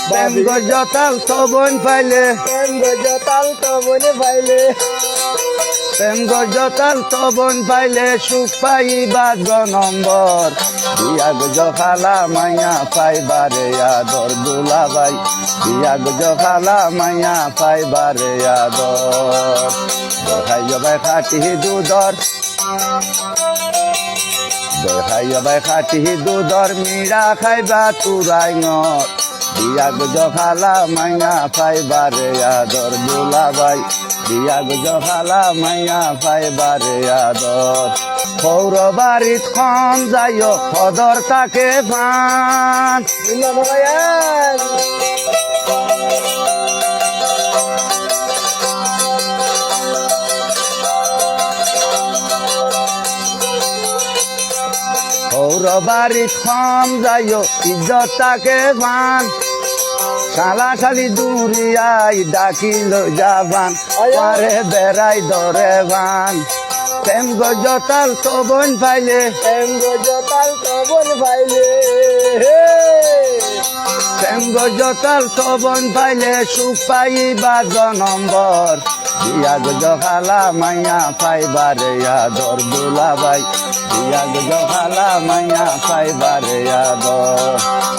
প্রেম গজতাল তবন পাইলে প্রেম গজতাল তবনে পাইলে প্রেম গজতাল তবন পাইলে সুখ পাইবা নম্বর বিয়া গজ খালা মাইয়া পাইবারে আদর দুলাভাই বিয়া গজ খালা মাইয়া পাইবারে আদর দেখাই ভাই খাটি দুধর দেখাই ভাই খাটি দুধর মিড়া খাইবা তুরাই নর বিয়া গজ খালা মাইয়া পাইবারে আদর দুলাভাই বিয়া গজ খালা মাইয়া পাইবারে আদর সৌর বাড়িত খন যাইও সদর তাকে পান সৌর বাড়িত খন যাইও ইজ্জত তাকে পান শালা শালি দুরিয়াই ডাকিল যাবান পারে বেড়াই দরে বান প্রেম গজতাল তবন পাইলে প্রেম গজতাল তবন পাইলে প্রেম গজতাল তবন পাইলে সুখ পাইবা নম্বর বিয়া গজ খালা মাইয়া পাইবারে আদর দুলাভাই বিয়া গজ খালা মাইয়া পাইবারে আদর